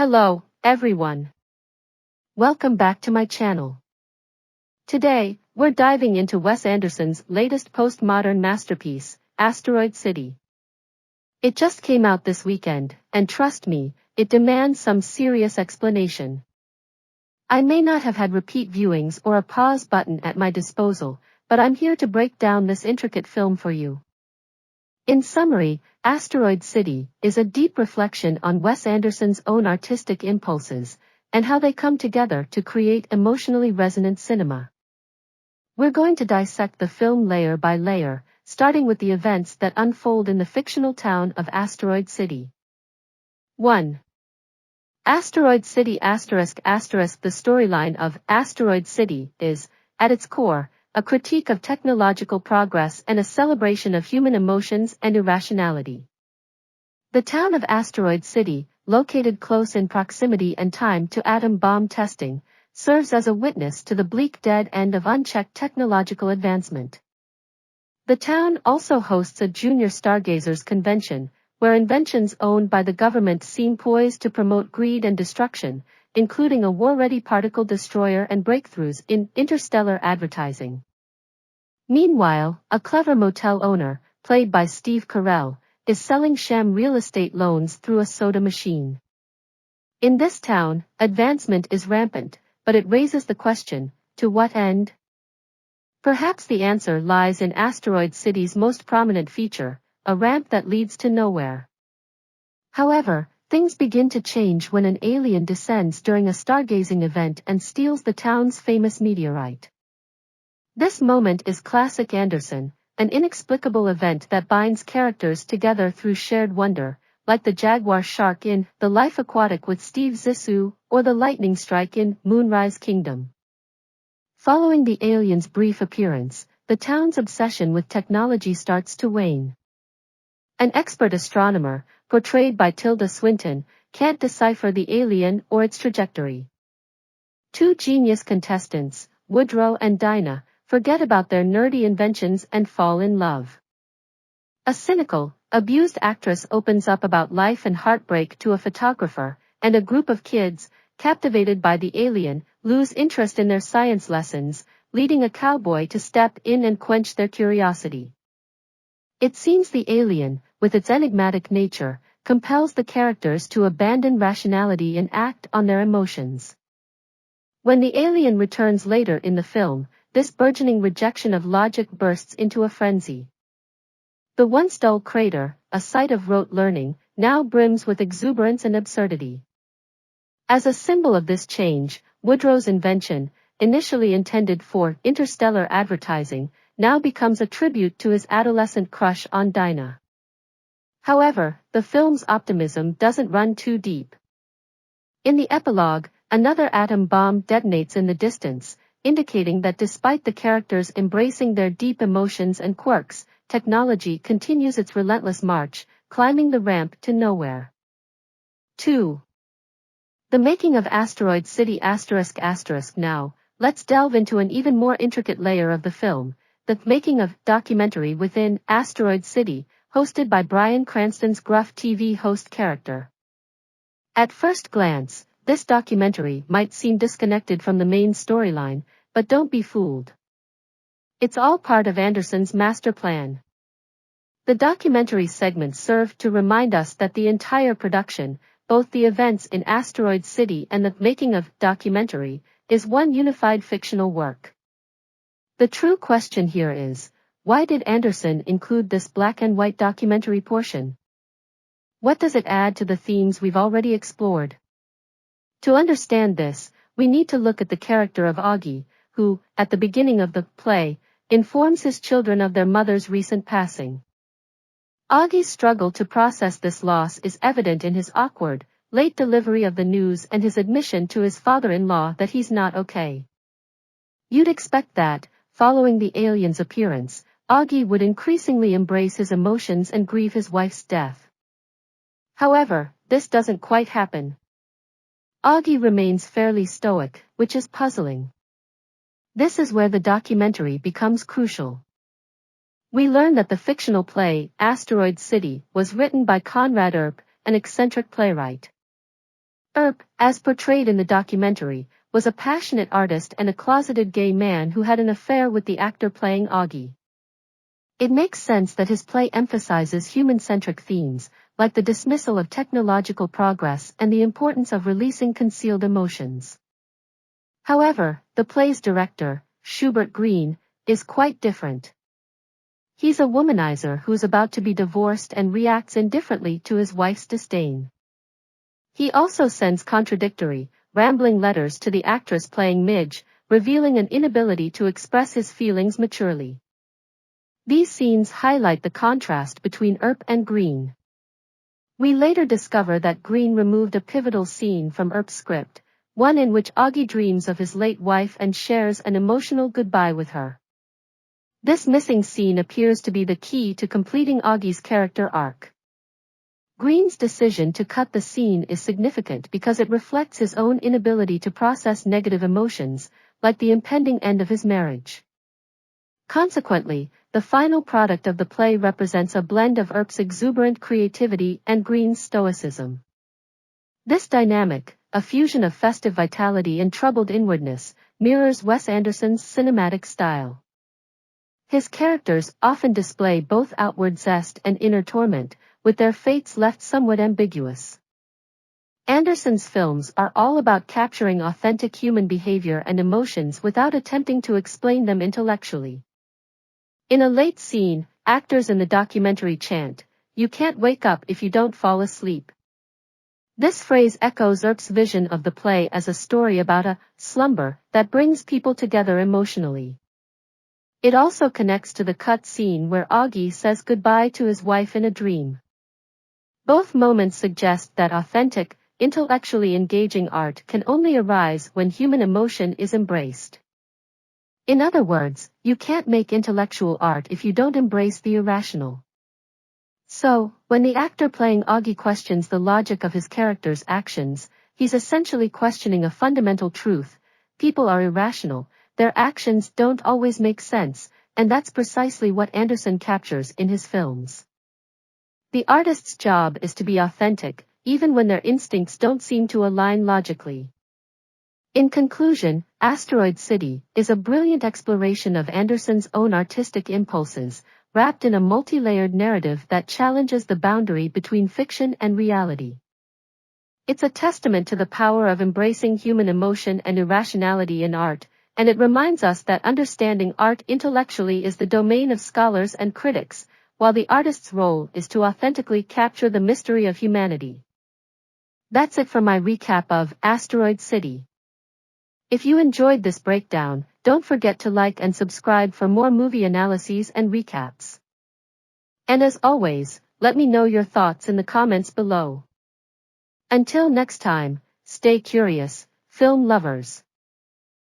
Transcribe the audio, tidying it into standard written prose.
Hello, everyone. Welcome back to my channel. Today, we're diving into Wes Anderson's latest postmodern masterpiece, Asteroid City. It just came out this weekend, and trust me, it demands some serious explanation. I may not have had repeat viewings or a pause button at my disposal, but I'm here to break down this intricate film for you. In summary, Asteroid City is a deep reflection on Wes Anderson's own artistic impulses, and how they come together to create emotionally resonant cinema. We're going to dissect the film layer by layer, starting with the events that unfold in the fictional town of Asteroid City. 1. Asteroid City ***. The storyline of Asteroid City is, at its core, a critique of technological progress and a celebration of human emotions and irrationality. The town of Asteroid City, located close in proximity and time to atom bomb testing, serves as a witness to the bleak dead end of unchecked technological advancement. The town also hosts a junior stargazers convention, where inventions owned by the government seem poised to promote greed and destruction, including a war-ready particle destroyer and breakthroughs in interstellar advertising. Meanwhile, a clever motel owner, played by Steve Carell, is selling sham real estate loans through a soda machine. In this town, advancement is rampant, but it raises the question, to what end? Perhaps the answer lies in Asteroid City's most prominent feature, a ramp that leads to nowhere. However, things begin to change when an alien descends during a stargazing event and steals the town's famous meteorite. This moment is classic Anderson, an inexplicable event that binds characters together through shared wonder, like the jaguar shark in The Life Aquatic with Steve Zissou, or the lightning strike in Moonrise Kingdom. Following the alien's brief appearance, the town's obsession with technology starts to wane. An expert astronomer, portrayed by Tilda Swinton, can't decipher the alien or its trajectory. Two genius contestants, Woodrow and Dinah, forget about their nerdy inventions and fall in love. A cynical, abused actress opens up about life and heartbreak to a photographer, and a group of kids, captivated by the alien, lose interest in their science lessons, leading a cowboy to step in and quench their curiosity. It seems the alien, with its enigmatic nature, compels the characters to abandon rationality and act on their emotions. When the alien returns later in the film, this burgeoning rejection of logic bursts into a frenzy. The once dull crater, a site of rote learning, now brims with exuberance and absurdity. As a symbol of this change, Woodrow's invention, initially intended for interstellar advertising, now becomes a tribute to his adolescent crush on Dinah. However, the film's optimism doesn't run too deep. In the epilogue, another atom bomb detonates in the distance, indicating that despite the characters embracing their deep emotions and quirks, technology continues its relentless march, climbing the ramp to nowhere. 2. The making of Asteroid City ***. Now, let's delve into an even more intricate layer of the film, the making of documentary within Asteroid City, hosted by Bryan Cranston's gruff TV host character. At first glance, this documentary might seem disconnected from the main storyline, but don't be fooled. It's all part of Anderson's master plan. The documentary segments serve to remind us that the entire production, both the events in Asteroid City and the making of documentary, is one unified fictional work. The true question here is, why did Anderson include this black and white documentary portion? What does it add to the themes we've already explored? To understand this, we need to look at the character of Augie, who, at the beginning of the play, informs his children of their mother's recent passing. Augie's struggle to process this loss is evident in his awkward, late delivery of the news and his admission to his father-in-law that he's not okay. You'd expect that, following the alien's appearance, Augie would increasingly embrace his emotions and grieve his wife's death. However, this doesn't quite happen. Augie remains fairly stoic, which is puzzling. This is where the documentary becomes crucial. We learn that the fictional play, Asteroid City, was written by Conrad Earp, an eccentric playwright. Earp, as portrayed in the documentary, was a passionate artist and a closeted gay man who had an affair with the actor playing Augie. It makes sense that his play emphasizes human-centric themes, like the dismissal of technological progress and the importance of releasing concealed emotions. However, the play's director, Schubert Green, is quite different. He's a womanizer who's about to be divorced and reacts indifferently to his wife's disdain. He also sends contradictory, rambling letters to the actress playing Midge, revealing an inability to express his feelings maturely. These scenes highlight the contrast between Earp and Green. We later discover that Green removed a pivotal scene from Earp's script, one in which Augie dreams of his late wife and shares an emotional goodbye with her. This missing scene appears to be the key to completing Augie's character arc. Green's decision to cut the scene is significant because it reflects his own inability to process negative emotions, like the impending end of his marriage. Consequently, the final product of the play represents a blend of Earp's exuberant creativity and Green's stoicism. This dynamic, a fusion of festive vitality and troubled inwardness, mirrors Wes Anderson's cinematic style. His characters often display both outward zest and inner torment, with their fates left somewhat ambiguous. Anderson's films are all about capturing authentic human behavior and emotions without attempting to explain them intellectually. In a late scene, actors in the documentary chant, "You can't wake up if you don't fall asleep." This phrase echoes Earp's vision of the play as a story about a slumber that brings people together emotionally. It also connects to the cut scene where Augie says goodbye to his wife in a dream. Both moments suggest that authentic, intellectually engaging art can only arise when human emotion is embraced. In other words, you can't make intellectual art if you don't embrace the irrational. So, when the actor playing Augie questions the logic of his character's actions, he's essentially questioning a fundamental truth: people are irrational, their actions don't always make sense, and that's precisely what Anderson captures in his films. The artist's job is to be authentic, even when their instincts don't seem to align logically. In conclusion, Asteroid City is a brilliant exploration of Anderson's own artistic impulses, wrapped in a multi-layered narrative that challenges the boundary between fiction and reality. It's a testament to the power of embracing human emotion and irrationality in art, and it reminds us that understanding art intellectually is the domain of scholars and critics, while the artist's role is to authentically capture the mystery of humanity. That's it for my recap of Asteroid City. If you enjoyed this breakdown, don't forget to like and subscribe for more movie analyses and recaps. And as always, let me know your thoughts in the comments below. Until next time, stay curious, film lovers.